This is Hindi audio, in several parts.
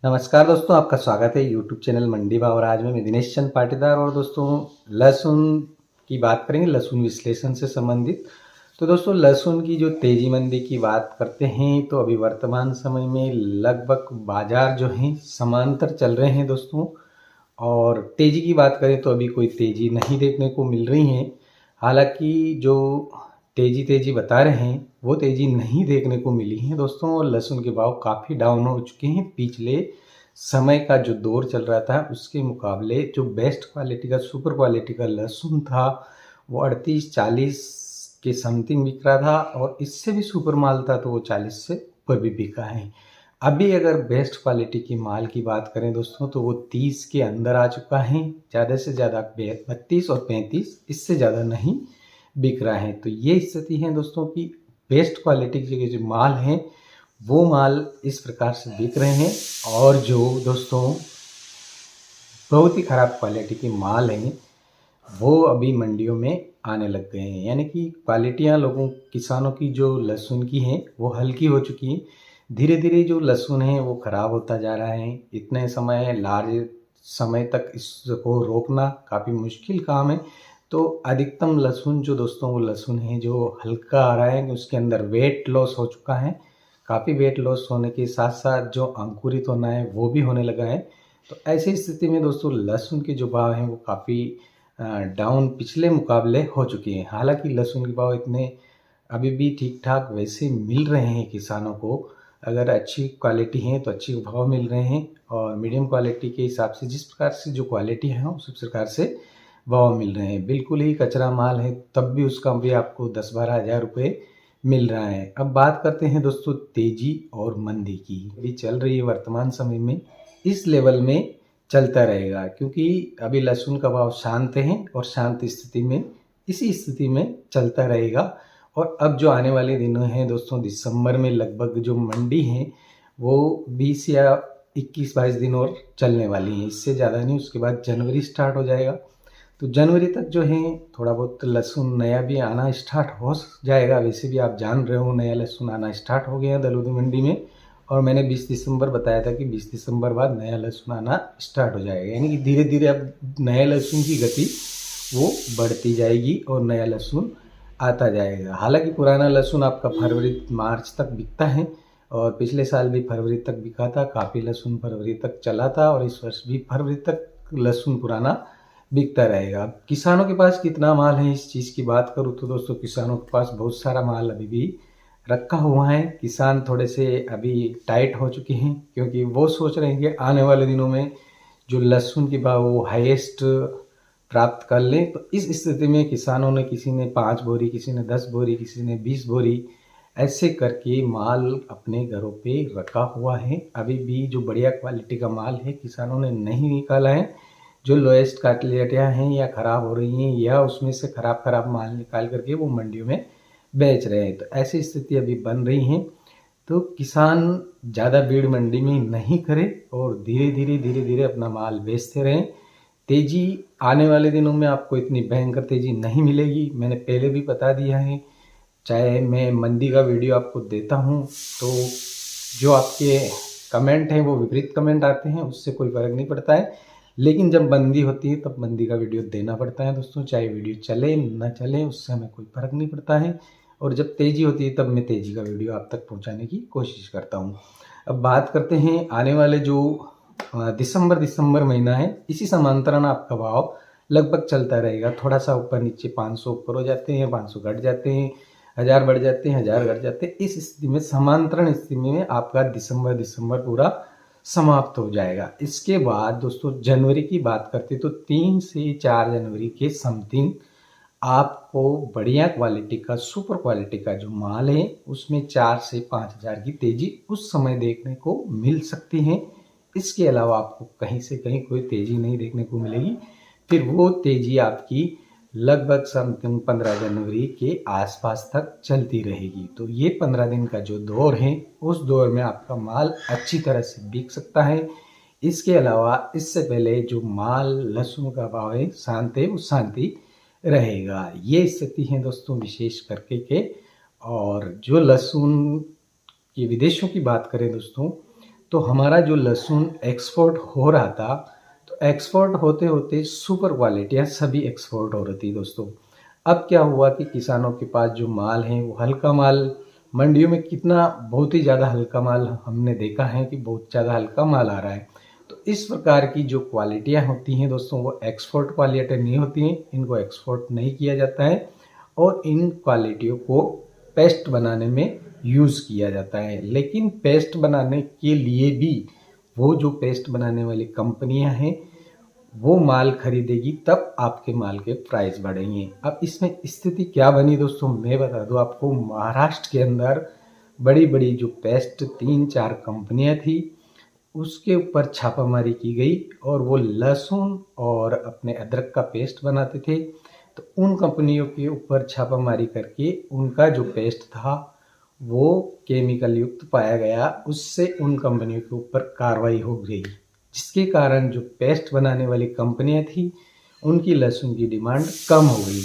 नमस्कार दोस्तों, आपका स्वागत है यूट्यूब चैनल मंडी भाव। और आज मैं दिनेश चंद पाटीदार और दोस्तों लहसुन की बात करेंगे, लहसुन विश्लेषण से संबंधित। तो दोस्तों लहसुन की जो तेजी मंदी की बात करते हैं तो अभी वर्तमान समय में लगभग बाजार जो हैं समांतर चल रहे हैं दोस्तों। और तेजी की बात करें तो अभी कोई तेजी नहीं देखने को मिल रही है। हालांकि जो तेजी बता रहे हैं वो तेजी नहीं देखने को मिली है दोस्तों। और लहसुन के भाव काफ़ी डाउन हो चुके हैं। पिछले समय का जो दौर चल रहा था उसके मुकाबले जो बेस्ट क्वालिटी का सुपर क्वालिटी का लहसुन था वो 38-40 के समथिंग बिक रहा था। और इससे भी सुपर माल था तो वो 40 से ऊपर भी बिका है। अभी अगर बेस्ट क्वालिटी की माल की बात करें दोस्तों तो वो 30 के अंदर आ चुका है। ज़्यादा से ज़्यादा 32 और 35, इससे ज़्यादा नहीं बिक रहा है। तो ये स्थिति है दोस्तों की बेस्ट क्वालिटी के जो माल हैं वो माल इस प्रकार से बिक रहे हैं। और जो दोस्तों बहुत ही ख़राब क्वालिटी के माल हैं वो अभी मंडियों में आने लग गए हैं। यानी कि क्वालिटियाँ किसानों की जो लहसुन की हैं वो हल्की हो चुकी हैं। धीरे धीरे जो लहसुन है वो ख़राब होता जा रहा है। इतने समय लार्ज समय तक इसको रोकना काफ़ी मुश्किल काम है। तो अधिकतम लहसुन जो दोस्तों वो लहसुन है जो हल्का आ रहा है, उसके अंदर वेट लॉस हो चुका है। काफ़ी वेट लॉस होने के साथ साथ जो अंकुरित होना है वो भी होने लगा है। तो ऐसी स्थिति में दोस्तों लहसुन के जो भाव हैं वो काफ़ी डाउन पिछले मुकाबले हो चुके हैं। हालांकि लहसुन के भाव इतने अभी भी ठीक ठाक वैसे मिल रहे हैं किसानों को। अगर अच्छी क्वालिटी है तो अच्छे भाव मिल रहे हैं। और मीडियम क्वालिटी के हिसाब से जिस प्रकार से जो क्वालिटी है उस प्रकार से भाव मिल रहे हैं। बिल्कुल ही कचरा माल है तब भी उसका भी आपको 10-12 हज़ार रुपये मिल रहा है। अब बात करते हैं दोस्तों तेजी और मंदी की। अभी चल रही है वर्तमान समय में इस लेवल में चलता रहेगा, क्योंकि अभी लहसुन का भाव शांत है और शांत स्थिति में इसी स्थिति में चलता रहेगा। और अब जो आने वाले दिनों हैं दोस्तों, दिसंबर में लगभग जो मंडी है वो 20 या 21-22 दिन और चलने वाली है, इससे ज़्यादा नहीं। उसके बाद जनवरी स्टार्ट हो जाएगा। तो जनवरी तक जो है थोड़ा बहुत लहसुन नया भी आना स्टार्ट हो जाएगा। वैसे भी आप जान रहे हो नया लहसुन आना स्टार्ट हो गया दलूदी मंडी में। और मैंने 20 दिसंबर बताया था कि 20 दिसंबर बाद नया लहसुन आना स्टार्ट हो जाएगा। यानी कि धीरे धीरे अब नए लहसुन की गति वो बढ़ती जाएगी और नया लहसुन आता जाएगा। हालांकि पुराना लहसुन आपका फरवरी मार्च तक बिकता है और पिछले साल भी फरवरी तक बिका था। काफ़ी लहसुन फरवरी तक चला था और इस वर्ष भी फरवरी तक लहसुन पुराना बिकता रहेगा। अब किसानों के पास कितना माल है इस चीज़ की बात करूँ तो दोस्तों किसानों के पास बहुत सारा माल अभी भी रखा हुआ है। किसान थोड़े से अभी टाइट हो चुके हैं, क्योंकि वो सोच रहे हैं कि आने वाले दिनों में जो लहसुन की भाव वो हाईएस्ट प्राप्त कर लें। तो इस स्थिति में किसानों ने, किसी ने 5 बोरी, किसी ने 10 बोरी, किसी ने 20 बोरी ऐसे करके माल अपने घरों पे रखा हुआ है। अभी भी जो बढ़िया क्वालिटी का माल है किसानों ने नहीं निकाला है। जो लोएस्ट क्वालिटियाँ हैं या ख़राब हो रही हैं या उसमें से ख़राब माल निकाल करके वो मंडियों में बेच रहे हैं। तो ऐसी स्थिति अभी बन रही है। तो किसान ज़्यादा भीड़ मंडी में नहीं करे और धीरे धीरे अपना माल बेचते रहें। तेज़ी आने वाले दिनों में आपको इतनी भयंकर तेज़ी नहीं मिलेगी। मैंने पहले भी बता दिया है, चाहे मैं मंदी का वीडियो आपको देता हूँ तो जो आपके कमेंट हैं वो विपरीत कमेंट आते हैं, उससे कोई फ़र्क नहीं पड़ता है। लेकिन जब मंदी होती है तब मंदी का वीडियो देना पड़ता है दोस्तों। चाहे वीडियो चले ना चले उससे हमें कोई फ़र्क नहीं पड़ता है। और जब तेज़ी होती है तब मैं तेज़ी का वीडियो आप तक पहुंचाने की कोशिश करता हूं। अब बात करते हैं आने वाले जो दिसंबर महीना है, इसी समांतरण आपका भाव लगभग चलता रहेगा। थोड़ा सा ऊपर नीचे 500 ऊपर हो जाते हैं, 500 घट जाते हैं, 1000 बढ़ जाते हैं, 1000 घट जाते हैं। इस स्थिति में समांतरण स्थिति में आपका दिसंबर पूरा समाप्त हो जाएगा। इसके बाद दोस्तों जनवरी की बात करते तो 3 से 4 जनवरी के समथिंग आपको बढ़िया क्वालिटी का, सुपर क्वालिटी का जो माल है उसमें 4 से 5 हज़ार की तेज़ी उस समय देखने को मिल सकती है। इसके अलावा आपको कहीं से कहीं कोई तेज़ी नहीं देखने को मिलेगी। फिर वो तेज़ी आपकी लगभग समथिंग 15 जनवरी के आसपास तक चलती रहेगी। तो ये 15 दिन का जो दौर है उस दौर में आपका माल अच्छी तरह से बिक सकता है। इसके अलावा इससे पहले जो माल लहसुन का भाव है शांत है, वो शांति रहेगा। ये स्थिति है दोस्तों विशेष करके के। और जो लहसुन की विदेशों की बात करें दोस्तों तो हमारा जो लहसुन एक्सपोर्ट हो रहा था, तो एक्सपोर्ट होते होते सुपर क्वालिटियाँ सभी एक्सपोर्ट हो रही थी दोस्तों। अब क्या हुआ कि किसानों के पास जो माल है वो हल्का माल मंडियों में कितना बहुत ही ज़्यादा हल्का माल हमने देखा है कि बहुत ज़्यादा हल्का माल आ रहा है। तो इस प्रकार की जो क्वालिटियाँ होती हैं दोस्तों वो एक्सपोर्ट क्वालिटी नहीं होती हैं, इनको एक्सपोर्ट नहीं किया जाता है और इन क्वालिटियों को पेस्ट बनाने में यूज़ किया जाता है। लेकिन पेस्ट बनाने के लिए भी वो जो पेस्ट बनाने वाली कंपनियां हैं वो माल खरीदेगी, तब आपके माल के प्राइस बढ़ेंगे। अब इसमें स्थिति क्या बनी दोस्तों, मैं बता दूं आपको। महाराष्ट्र के अंदर बड़ी बड़ी जो पेस्ट 3-4 कंपनियां थी उसके ऊपर छापामारी की गई और वो लहसुन और अपने अदरक का पेस्ट बनाते थे। तो उन कंपनियों के ऊपर छापामारी करके उनका जो पेस्ट था वो केमिकल युक्त पाया गया, उससे उन कंपनियों के ऊपर कार्रवाई हो गई, जिसके कारण जो पेस्ट बनाने वाली कंपनियां थी उनकी लहसुन की डिमांड कम हो गई।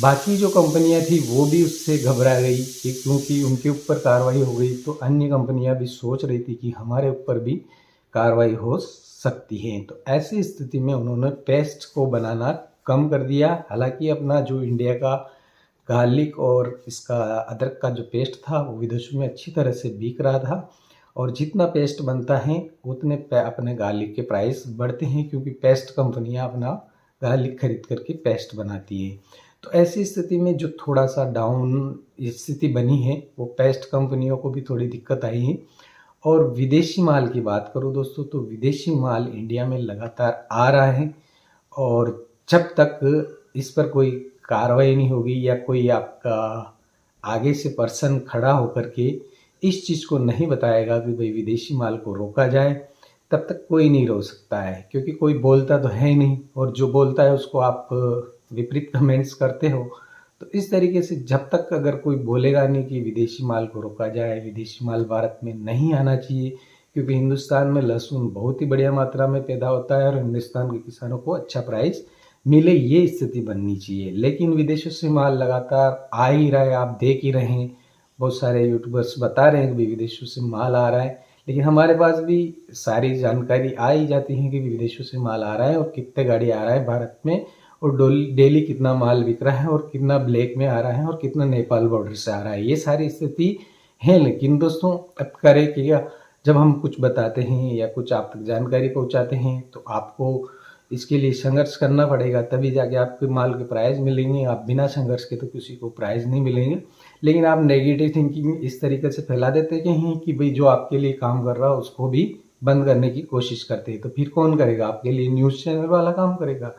बाकी जो कंपनियां थी वो भी उससे घबरा गई कि क्योंकि उनके ऊपर कार्रवाई हो गई तो अन्य कंपनियां भी सोच रही थी कि हमारे ऊपर भी कार्रवाई हो सकती है। तो ऐसी स्थिति में उन्होंने पेस्ट को बनाना कम कर दिया। हालांकि अपना जो इंडिया का गार्लिक और इसका अदरक का जो पेस्ट था वो विदेशों में अच्छी तरह से बिक रहा था और जितना पेस्ट बनता है उतने अपने गार्लिक के प्राइस बढ़ते हैं, क्योंकि पेस्ट कंपनियां अपना गार्लिक खरीद करके पेस्ट बनाती है। तो ऐसी स्थिति में जो थोड़ा सा डाउन स्थिति बनी है वो पेस्ट कंपनियों को भी थोड़ी दिक्कत आई है। और विदेशी माल की बात करूँ दोस्तों तो विदेशी माल इंडिया में लगातार आ रहा है और जब तक इस पर कोई कार्रवाई नहीं होगी या कोई आपका आगे से पर्सन खड़ा होकर के इस चीज़ को नहीं बताएगा कि भाई विदेशी माल को रोका जाए, तब तक कोई नहीं रोक सकता है, क्योंकि कोई बोलता तो है ही नहीं और जो बोलता है उसको आप विपरीत कमेंट्स करते हो। तो इस तरीके से जब तक अगर कोई बोलेगा नहीं कि विदेशी माल को रोका जाए, विदेशी माल भारत में नहीं आना चाहिए, क्योंकि हिंदुस्तान में लहसुन बहुत ही बढ़िया मात्रा में पैदा होता है और हिंदुस्तान के किसानों को अच्छा प्राइस मिले, ये स्थिति बननी चाहिए। लेकिन विदेशों से माल लगातार आ ही रहा है, आप देख ही रहे हैं, बहुत सारे यूट्यूबर्स बता रहे हैं कि विदेशों से माल आ रहा है, लेकिन हमारे पास भी सारी जानकारी आ ही जाती है कि विदेशों से माल आ रहा है और कितने गाड़ी आ रहा है भारत में और डेली कितना माल बिक रहा है और कितना ब्लैक में आ रहा है और कितना नेपाल बॉर्डर से आ रहा है, ये सारी स्थिति है। लेकिन दोस्तों अब करें क्या, जब हम कुछ बताते हैं या कुछ आप तक जानकारी पहुंचाते हैं तो आपको इसके लिए संघर्ष करना पड़ेगा, तभी जाके आपके माल के प्राइस मिलेंगे। आप बिना संघर्ष के तो किसी को प्राइस नहीं मिलेंगे। लेकिन आप नेगेटिव थिंकिंग इस तरीके से फैला देते हैं कि भाई जो आपके लिए काम कर रहा है उसको भी बंद करने की कोशिश करते हैं, तो फिर कौन करेगा आपके लिए? न्यूज़ चैनल वाला काम करेगा।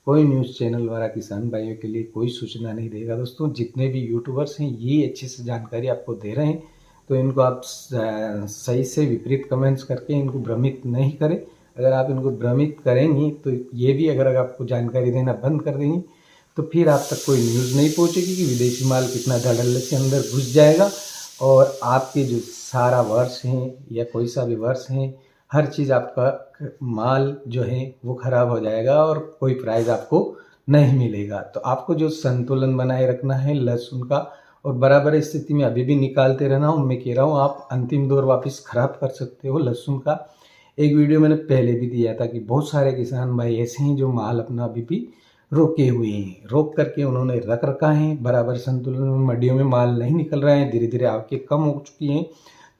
कोई न्यूज़ चैनल वाला किसान भाइयों के लिए कोई सूचना नहीं देगा दोस्तों। जितने भी यूट्यूबर्स हैं ये अच्छे से जानकारी आपको दे रहे हैं, तो इनको आप सही से विपरीत कमेंट्स करके इनको भ्रमित नहीं करें। अगर आप इनको भ्रमित करेंगी तो ये भी अगर आपको जानकारी देना बंद कर देंगी तो फिर आप तक कोई न्यूज़ नहीं पहुंचेगी कि विदेशी माल कितना धड़ल्ले से अंदर घुस जाएगा और आपके जो सारा वर्ष हैं या कोई सा भी वर्ष है, हर चीज़ आपका माल जो है वो ख़राब हो जाएगा और कोई प्राइस आपको नहीं मिलेगा। तो आपको जो संतुलन बनाए रखना है लहसुन का और बराबर स्थिति में अभी भी निकालते रहना हूँ। मैं कह रहा हूँ आप अंतिम दौर वापस ख़राब कर सकते हो लहसुन का। एक वीडियो मैंने पहले भी दिया था कि बहुत सारे किसान भाई ऐसे हैं जो माल अपना अभी भी रोके हुए हैं, रोक करके उन्होंने रख रखा है, बराबर संतुलन में मंडियों में माल नहीं निकल रहा है, धीरे धीरे आपके कम हो चुकी हैं।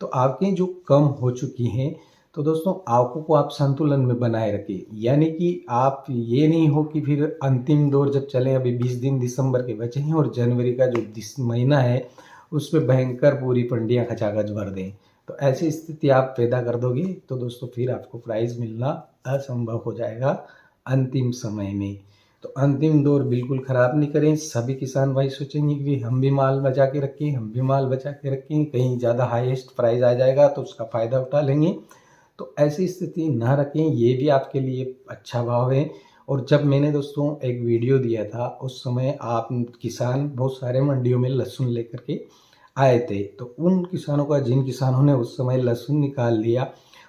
तो आपके जो कम हो चुकी हैं तो दोस्तों आपको आप संतुलन में बनाए रखें, यानी कि आप ये नहीं हो कि फिर अंतिम दौर जब चले, अभी 20 दिन दिसंबर के बचे हैं और जनवरी का जो महीना है उसमें भयंकर पूरी पंडियाँ खचाखच भर दें। तो ऐसी स्थिति आप पैदा कर दोगे तो दोस्तों फिर आपको प्राइस मिलना असंभव हो जाएगा अंतिम समय में। तो अंतिम दौर बिल्कुल ख़राब नहीं करें। सभी किसान भाई सोचेंगे कि हम भी माल बचा के रखें, हम भी माल बचा के रखें, कहीं ज़्यादा हाईएस्ट प्राइस आ जाएगा तो उसका फ़ायदा उठा लेंगे। तो ऐसी स्थिति ना रखें, ये भी आपके लिए अच्छा भाव है। और जब मैंने दोस्तों एक वीडियो दिया था उस समय आप किसान बहुत सारे मंडियों में लहसुन लेकर के आए थे, तो उन किसानों का, जिन किसानों ने उस समय लहसुन निकाल लिया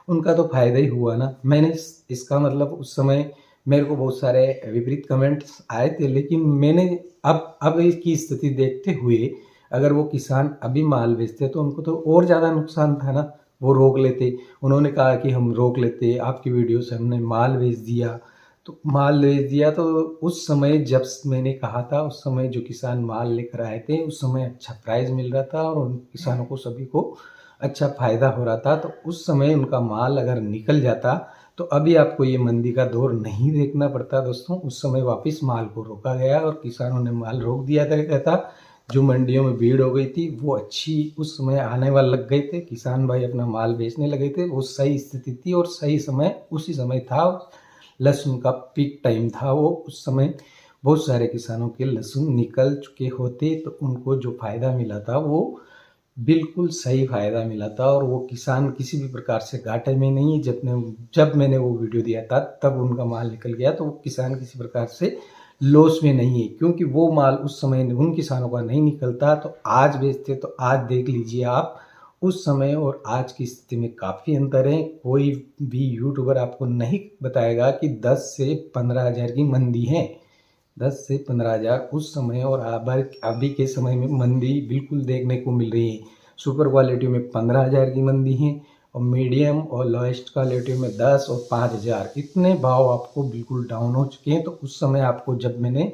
उनका तो फ़ायदा ही हुआ ना। मैंने इसका मतलब उस समय मेरे को बहुत सारे विपरीत कमेंट्स आए थे, लेकिन मैंने अब इसकी स्थिति देखते हुए अगर वो किसान अभी माल बेचते तो उनको तो और ज़्यादा नुकसान था ना। वो रोक लेते। उन्होंने कहा कि हम रोक लेते, आपकी वीडियो से हमने माल भेज दिया। तो माल भेज दिया तो उस समय जब मैंने कहा था, उस समय जो किसान माल लेकर आए थे, उस समय अच्छा प्राइस मिल रहा था और उन किसानों को सभी को अच्छा फ़ायदा हो रहा था। तो उस समय उनका माल अगर निकल जाता तो अभी आपको ये मंदी का दौर नहीं देखना पड़ता दोस्तों। उस समय वापस माल को रोका गया और किसानों ने माल रोक दिया था। जो मंडियों में भीड़ हो गई थी वो अच्छी उस समय आने वाले लग गए थे, किसान भाई अपना माल बेचने लगे थे। वो सही स्थिति थी और सही समय उसी समय था। लहसुन का पीक टाइम था वो। उस समय बहुत सारे किसानों के लहसुन निकल चुके होते, तो उनको जो फ़ायदा मिला था वो बिल्कुल सही फ़ायदा मिला था और वो किसान किसी भी प्रकार से घाटे में नहीं है। जब मैंने वो वीडियो दिया था तब उनका माल निकल गया, तो वो किसान किसी प्रकार से लॉस में नहीं है, क्योंकि वो माल उस समय उन किसानों का नहीं निकलता तो आज बेचते। तो आज देख लीजिए आप, उस समय और आज की स्थिति में काफ़ी अंतर है। कोई भी यूट्यूबर आपको नहीं बताएगा कि 10 से 15 हज़ार की मंदी है। 10 से 15 हज़ार उस समय और अभी के समय में मंदी बिल्कुल देखने को मिल रही है। सुपर क्वालिटी में 15 हज़ार की मंदी है और मीडियम और लोएस्ट क्वालिटी में 10 और 5 हज़ार, इतने भाव आपको बिल्कुल डाउन हो चुके हैं। तो उस समय आपको जब मैंने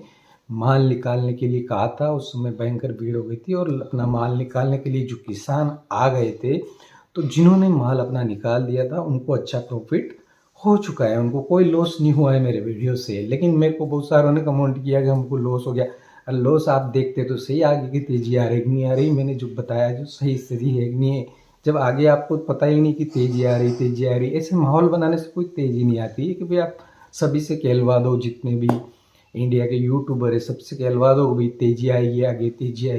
माल निकालने के लिए कहा था, उस समय भयंकर भीड़ हो गई थी और अपना माल निकालने के लिए जो किसान आ गए थे, तो जिन्होंने माल अपना निकाल दिया था उनको अच्छा प्रॉफिट हो चुका है, उनको कोई लॉस नहीं हुआ है मेरे वीडियो से। लेकिन मेरे को बहुत सारों ने कमेंट किया कि हमको लॉस हो गया। लॉस आप देखते तो सही, आगे की तेज़ी आ रही कि नहीं आ रही, मैंने जो बताया जो सही स्थिति है कि नहीं है। जब आगे आपको पता ही नहीं कि तेज़ी आ रही, ऐसे माहौल बनाने से कोई तेज़ी नहीं आती है कि भाई आप सभी से कहलवा दो, जितने भी इंडिया के यूट्यूबर है सबसे कहलवा दो भाई तेज़ी आएगी, आगे तेज़ी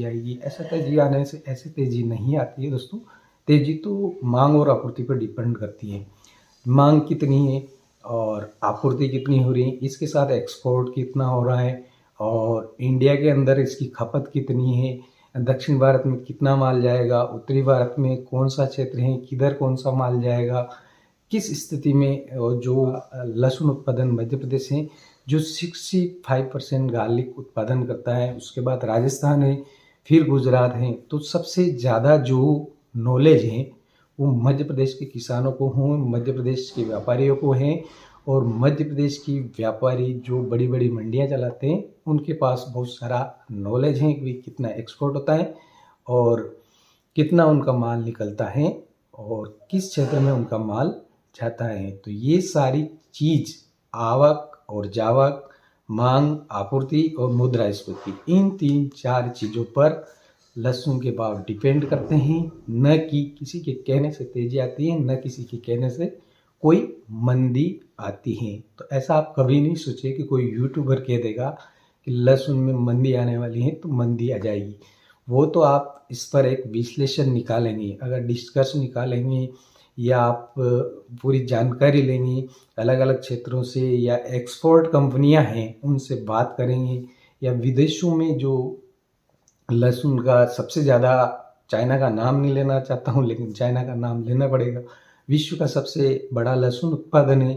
आएगी। ऐसा तेज़ी आने से ऐसे तेज़ी नहीं आती है दोस्तों। तेज़ी तो मांग और आपूर्ति पर डिपेंड करती है। मांग कितनी है और आपूर्ति कितनी हो रही है, इसके साथ एक्सपोर्ट कितना हो रहा है और इंडिया के अंदर इसकी खपत कितनी है, दक्षिण भारत में कितना माल जाएगा, उत्तरी भारत में कौन सा क्षेत्र है, किधर कौन सा माल जाएगा, किस स्थिति में। जो लहसुन उत्पादन मध्य प्रदेश है जो 65% गार्लिक उत्पादन करता है, उसके बाद राजस्थान है, फिर गुजरात है। तो सबसे ज़्यादा जो नॉलेज है वो मध्य प्रदेश के किसानों को हों, मध्य प्रदेश के व्यापारियों को हैं। और मध्य प्रदेश की व्यापारी जो बड़ी बड़ी मंडियां चलाते हैं उनके पास बहुत सारा नॉलेज है कि कितना एक्सपोर्ट होता है और कितना उनका माल निकलता है और किस क्षेत्र में उनका माल जाता है। तो ये सारी चीज़ आवक और जावक, मांग, आपूर्ति और मुद्रास्फीति, इन 3-4 चीज़ों पर लहसुन के भाव डिपेंड करते हैं। न कि किसी के कहने से तेजी आती है, न किसी के कहने से कोई मंदी आती है। तो ऐसा आप कभी नहीं सोचिए कि कोई यूट्यूबर कह देगा कि लहसुन में मंदी आने वाली है तो मंदी आ जाएगी। वो तो आप इस पर एक विश्लेषण निकालेंगे, अगर डिस्कस निकालेंगे या आप पूरी जानकारी लेंगे अलग अलग क्षेत्रों से, या एक्सपोर्ट कंपनियां हैं उनसे बात करेंगे, या विदेशों में जो लहसुन का सबसे ज़्यादा, चाइना का नाम नहीं लेना चाहता हूँ लेकिन चाइना का नाम लेना पड़ेगा, विश्व का सबसे बड़ा लहसुन उत्पादन है।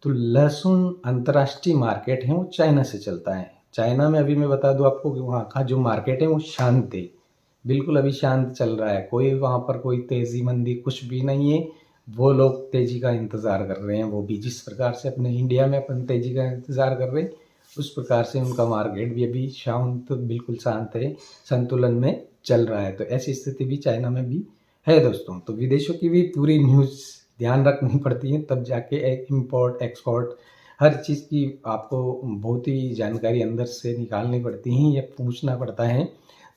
तो लहसुन अंतर्राष्ट्रीय मार्केट है वो चाइना से चलता है। चाइना में अभी मैं बता दूं आपको कि वहाँ का जो मार्केट है वो शांत है, बिल्कुल अभी शांत चल रहा है। कोई वहाँ पर कोई तेज़ी मंदी कुछ भी नहीं है। वो लोग तेज़ी का इंतज़ार कर रहे हैं, वो भी जिस प्रकार से अपने इंडिया में अपन तेज़ी का इंतज़ार कर रहे हैं उस प्रकार से उनका मार्केट भी अभी शांत, बिल्कुल शांत है, संतुलन में चल रहा है। तो ऐसी स्थिति भी चाइना में भी है दोस्तों। तो विदेशों की भी पूरी न्यूज़ ध्यान रखनी पड़ती है, तब जाके एक इम्पोर्ट एक्सपोर्ट हर चीज़ की आपको बहुत ही जानकारी अंदर से निकालनी पड़ती है या पूछना पड़ता है।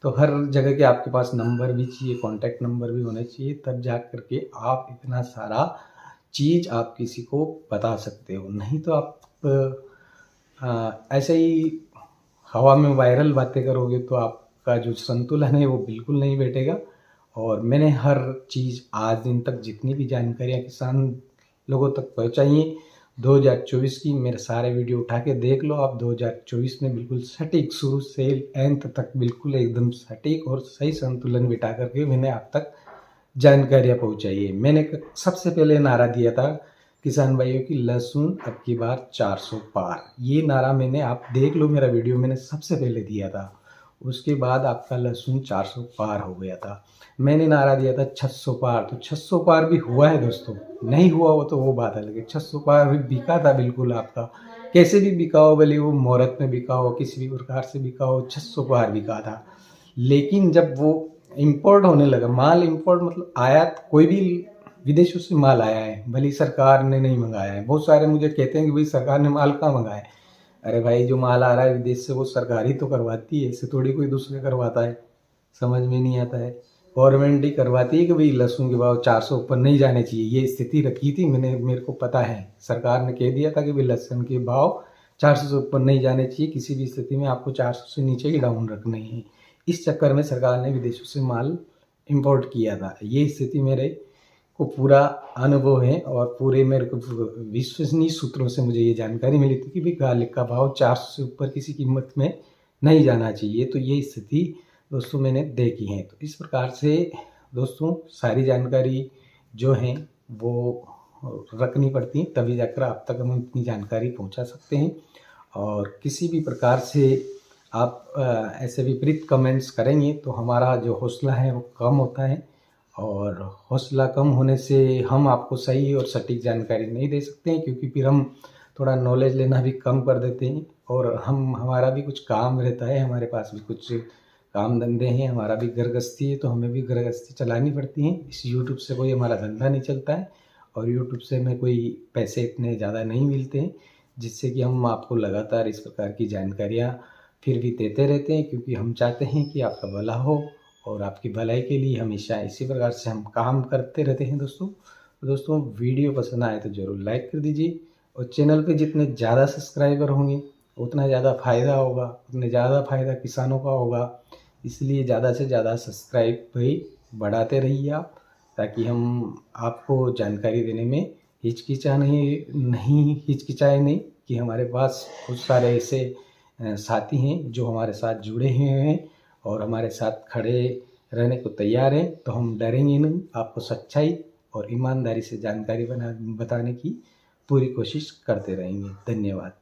तो हर जगह के आपके पास नंबर भी चाहिए, कॉन्टैक्ट नंबर भी होने चाहिए, तब जा कर के आप इतना सारा चीज़ आप किसी को बता सकते हो। नहीं तो आप ऐसे ही हवा में वायरल बातें करोगे तो आपका जो संतुलन है वो बिल्कुल नहीं बैठेगा। और मैंने हर चीज़ आज दिन तक जितनी भी जानकारियाँ किसान लोगों तक पहुँचाई हैं 2024 की, मेरे सारे वीडियो उठा के देख लो आप। 2024 में बिल्कुल सटीक शुरू से अंत तक बिल्कुल एकदम सटीक और सही संतुलन बिठा करके मैंने आप तक जानकारियाँ पहुँचाई है। मैंने सबसे पहले नारा दिया था किसान भाइयों की, लहसुन अब की बार 400 पार। ये नारा मैंने, आप देख लो मेरा वीडियो, मैंने सबसे पहले दिया था उसके बाद आपका लहसुन 400 पार हो गया था। मैंने नारा दिया था 600 पार, तो 600 पार भी हुआ है दोस्तों, नहीं हुआ वो तो वो बात अलग है। 600 पार भी बिका था बिल्कुल आपका, कैसे भी बिका हो, भले वो मुहूर्त में बिका हो, किसी भी प्रकार से बिका हो, 600 पार बिका था। लेकिन जब वो इम्पोर्ट होने लगा, माल इम्पोर्ट मतलब आयात, कोई भी विदेशों से माल आया है, भले सरकार ने नहीं मंगाया है। बहुत सारे मुझे कहते हैं कि भाई सरकार ने माल कहाँ मंगाया है। अरे भाई, जो माल आ रहा है विदेश से वो सरकार ही तो करवाती है, ऐसे थोड़ी कोई दूसरे करवाता है। समझ में नहीं आता है। गवर्नमेंट ही करवाती है कि भाई लहसुन के भाव 400 ऊपर नहीं जाने चाहिए। ये स्थिति रखी थी, मेरे को पता है, सरकार ने कह दिया था कि भाई लहसुन के भाव 400 से ऊपर नहीं जाने चाहिए, किसी भी स्थिति में आपको 400 से नीचे ही डाउन रखने हैं। इस चक्कर में सरकार ने विदेशों से माल इम्पोर्ट किया था। ये स्थिति मेरे को पूरा अनुभव है और पूरे मेरे को विश्वसनीय सूत्रों से मुझे ये जानकारी मिली थी कि भाई गार्लिक का भाव 400 से ऊपर किसी कीमत में नहीं जाना चाहिए। तो ये स्थिति दोस्तों मैंने देखी है। तो इस प्रकार से दोस्तों सारी जानकारी जो है वो रखनी पड़ती है, तभी जाकर आप तक हम इतनी जानकारी पहुंचा सकते हैं। और किसी भी प्रकार से आप ऐसे विपरीत कमेंट्स करेंगे तो हमारा जो हौसला है वो कम होता है, और हौसला कम होने से हम आपको सही और सटीक जानकारी नहीं दे सकते हैं, क्योंकि फिर हम थोड़ा नॉलेज लेना भी कम कर देते हैं। और हमारा भी कुछ काम रहता है, हमारे पास भी कुछ काम धंधे हैं, हमारा भी घर गृहस्थी है, तो हमें भी घर गृहस्थी चलानी पड़ती है। इस यूट्यूब से कोई हमारा धंधा नहीं चलता है, और यूट्यूब से हमें कोई पैसे इतने ज़्यादा नहीं मिलते हैं, जिससे कि हम आपको लगातार इस प्रकार की जानकारियाँ फिर भी देते रहते हैं, क्योंकि हम चाहते हैं कि आपका भला हो, और आपकी भलाई के लिए हमेशा इसी प्रकार से हम काम करते रहते हैं दोस्तों। तो दोस्तों वीडियो पसंद आए तो ज़रूर लाइक कर दीजिए, और चैनल पे जितने ज़्यादा सब्सक्राइबर होंगे उतना ज़्यादा फ़ायदा होगा, उतने ज़्यादा फ़ायदा किसानों का होगा। इसलिए ज़्यादा से ज़्यादा सब्सक्राइब भाई बढ़ाते रहिए आप, ताकि हम आपको जानकारी देने में नहीं हिचकिचाए नहीं, कि हमारे पास कुछ सारे ऐसे साथी हैं जो हमारे साथ जुड़े हुए हैं और हमारे साथ खड़े रहने को तैयार हैं। तो हम डरेंगे नहीं, आपको सच्चाई और ईमानदारी से जानकारी बताने की पूरी कोशिश करते रहेंगे। धन्यवाद।